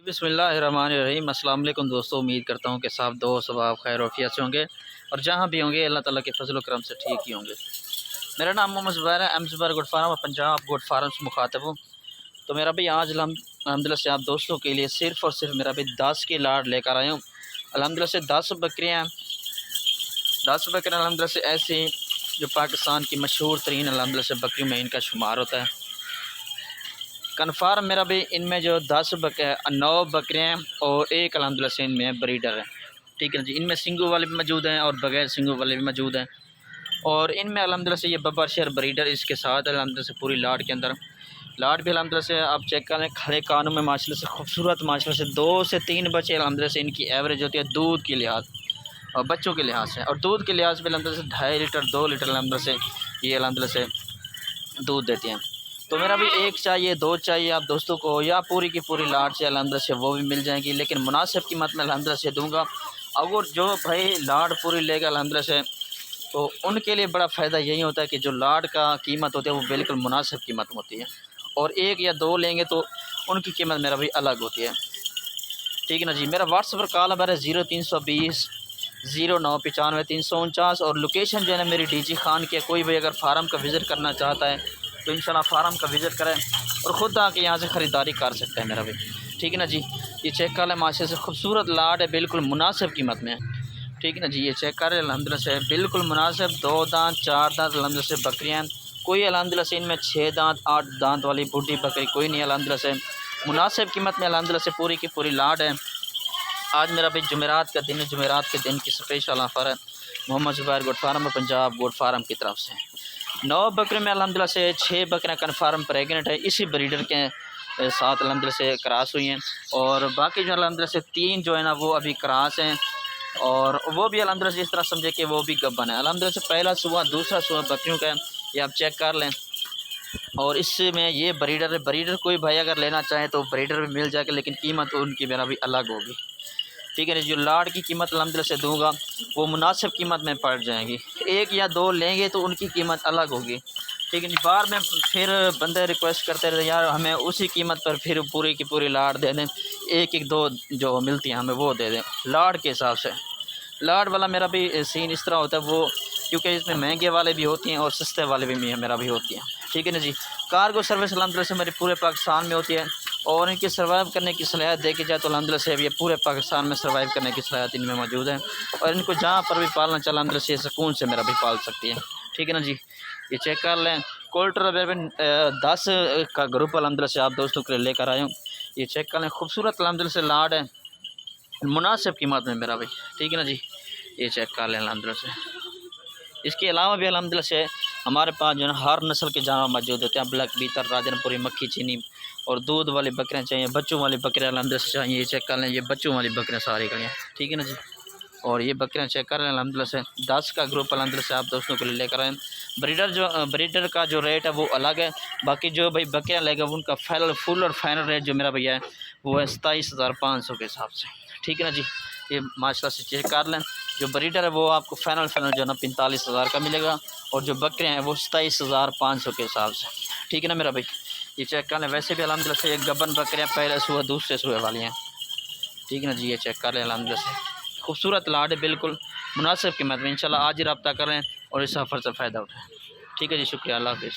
बिस्मिल्लाहिर्रहमानिर्रहीम। अस्सलाम वालेकुम दोस्तों, उम्मीद करता हूँ कि सब दोस्त आप खैर वफ़ियत से होंगे और जहाँ भी होंगे अल्लाह ताला के फजल करम से ठीक ही होंगे। मेरा नाम मोहम्मद ज़ुबैर है, M Zubair goat farm Punjab goat farm से मुखातब हूँ। तो मेरा भी आज अल्हम्दुलिल्लाह से आप दोस्तों के लिए सिर्फ़ और सिर्फ मेरा भी 10 के लाड लेकर आया हूँ। अल्हम्दुलिल्लाह से 10 बकरियाँ 10 बकरियाँ अल्हम्दुलिल्लाह से ऐसी जो पाकिस्तान की मशहूर तरीन अल्हम्दुलिल्लाह से बकरी में इनका शुमार होता है। कन्फर्म मेरा भी इनमें जो 9 बकरियाँ हैं और एक अल्हम्दुलिल्लाह से इनमें ब्रीडर है। ठीक है जी, इनमें सिंगू वाले भी मौजूद हैं और बगैर सिंगू वाले भी मौजूद हैं। और इनमें अल्हम्दुलिल्लाह से ये बबर शेर ब्रीडर इसके साथ अल्हम्दुलिल्लाह से पूरी लाट के अंदर लाट भी अल्हम्दुलिल्लाह से आप चेक करें, खड़े कानों में माशाल्लाह से खूबसूरत माशाल्लाह से 2 से 3 बच्चे अल्हम्दुलिल्लाह से इनकी एवरेज होती है दूध के लिहाज और बच्चों के लिहाज से। और दूध के लिहाज में अल्हम्दुलिल्लाह से 2.5 लीटर 2 लीटर अल्हम्दुलिल्लाह से ये अल्हम्दुलिल्लाह से दूध देते हैं। तो मेरा भी एक चाहिए 2 चाहिए आप दोस्तों को या पूरी की पूरी लाट से अल्हम्दुलिल्लाह से वो भी मिल जाएगी, लेकिन मुनासिब कीमत में अल्हम्दुलिल्लाह से दूंगा। अगर जो भाई लाट पूरी लेगा अल्हम्दुलिल्लाह से तो उनके लिए बड़ा फ़ायदा यही होता है कि जो लाट का कीमत होती है वो बिल्कुल मुनासिब कीमत होती है, और 1 या 2 लेंगे तो उनकी कीमत मेरा भी अलग होती है। ठीक है ना जी। मेरा व्हाट्सएप पर कॉल नंबर है 0320 0995 349 और लोकेशन जो है ना मेरी डीजी खान की है। कोई भी अगर फार्म का विज़िट करना चाहता है तो इंशाल्लाह फार्म का विज़िट करें और ख़ुद आके यहाँ से ख़रीदारी कर सकते हैं मेरा भी। ठीक है ना जी। ये चेक कर लें, माशा से खूबसूरत लाट है, बिल्कुल मुनासिब कीमत में। ठीक है ना जी। ये चेक कर लें, अल्हम्दुलिल्लाह से बिल्कुल मुनासिब 2 दांत 4 दांत अल्हम्दुलिल्लाह से बकरियाँ। कोई अल्हम्दुलिल्लाह से इनमें 6 दांत 8 दांत वाली बूढ़ी बकरी कोई नहीं। अल्हम्दुलिल्लाह से मुनासिब कीमत में अल्हम्दुलिल्लाह से पूरी की पूरी लाट है। आज मेरा भी जुमेरात का दिन है, जुमेरात के दिन की स्पेशल ऑफ़र है Mohammad Zubair goat farm Punjab goat farm की तरफ से। 9 बकरे में अल्हम्दुलिल्लाह से 6 बकरियाँ कन्फर्म प्रेगनेंट है, इसी ब्रीडर के साथ अल्हम्दुलिल्लाह से क्रॉस हुई हैं। और बाकी जो अल्हम्दुलिल्लाह से 3 जो है ना वो अभी क्रॉस हैं और वो भी अल्हम्दुलिल्लाह से इस तरह समझे कि वो भी गब्बन है। अल्हम्दुलिल्लाह से पहला सुबह दूसरा सुबह बकरियों का है, ये आप चेक कर लें। और इसमें ये ब्रीडर है, ब्रीडर कोई भाई अगर लेना चाहे तो ब्रीडर भी मिल जाएगा, लेकिन कीमत उनकी मेरा भी अलग होगी। ठीक है ना। जो लाट की कीमत अल्हम्दुलिल्लाह से दूंगा वो मुनासिब कीमत में पड़ जाएगी। 1 या 2 लेंगे तो उनकी कीमत अलग होगी। ठीक है जी। बार में फिर बंदे रिक्वेस्ट करते रहते यार हमें उसी कीमत पर फिर पूरी की पूरी लाट दे दें, 1-1 2 जो मिलती हैं हमें वो दे दें लाट के हिसाब से। लाट वाला मेरा भी सीन इस तरह होता है वो, क्योंकि इसमें महंगे वाले भी होती हैं और सस्ते वाले भी मेरा भी होती हैं। ठीक है ना जी। कार्गो सर्विस अल्हम्दुलिल्लाह से मेरे पूरे पाकिस्तान में होती है और इनकी सर्वाइव करने की सलाहियत देखी जाए तो अल्हम्दुलिल्लाह से ये पूरे पाकिस्तान में सर्वाइव करने की सलाहियत इनमें मौजूद है और इनको जहाँ पर भी पालना चाहिए अल्हम्दुलिल्लाह से सुकून से मेरा भी पाल सकती है। ठीक है ना जी। ये चेक कर लें, कोल्टर 10 का ग्रुप अल्हम्दुलिल्लाह से आप दोस्तों के लिए लेकर आया हूँ। ये चेक कर लें, खूबसूरत अल्हम्दुलिल्लाह से लाड है, मुनासिब कीमत में मेरा भी। ठीक है ना जी। ये चेक कर लें अल्हम्दुलिल्लाह से। इसके अलावा भी अल्हम्दुलिल्लाह से हमारे पास जो है हर नस्ल के जानवर मौजूद होते हैं, ब्लैक बीतर, राजनपुरी, मक्खी चीनी और दूध वाली बकरियाँ चाहिए, बच्चों वाली बकरियाँ अल्हम्दुलिल्लाह से चाहिए। ये चेक कर लें, ये बच्चों वाली बकरियाँ सारी खड़ी हैं। ठीक है ना जी। और ये बकरियाँ चेक कर लें अल्हम्दुलिल्लाह से 10 का ग्रुप अल्हम्दुलिल्लाह से आप दोस्तों के लिए लेकर आए। ब्रीडर का जो रेट है वो अलग है, बाकी जो भाई बकरियाँ लेगा उनका फुल और फाइनल रेट जो मेरा भैया है वो है 27,500 के हिसाब से। ठीक है ना जी। ये माशाल्लाह से चेक कर लें, जो ब्रीडर है वो आपको फाइनल जो है ना 45,000 का मिलेगा और जो बकरियाँ हैं वो 27,500 के हिसाब से। ठीक है ना मेरा भाई। ये चेक कर लें, वैसे भी अल्हम्दुलिल्लाह से एक गबन बकरियाँ पहले सुबह दूसरे सुबह वाली हैं। ठीक है ना जी। ये चेक कर लें, अल्हम्दुलिल्लाह से खूबसूरत लाड है, बिल्कुल मुनासिब कीमत में। इंशाल्लाह आज ही रब्ता करें और इस ऑफ़र से फ़ायदा उठाएँ। ठीक है जी, शुक्रिया, अल्लाह हाफ़िज़।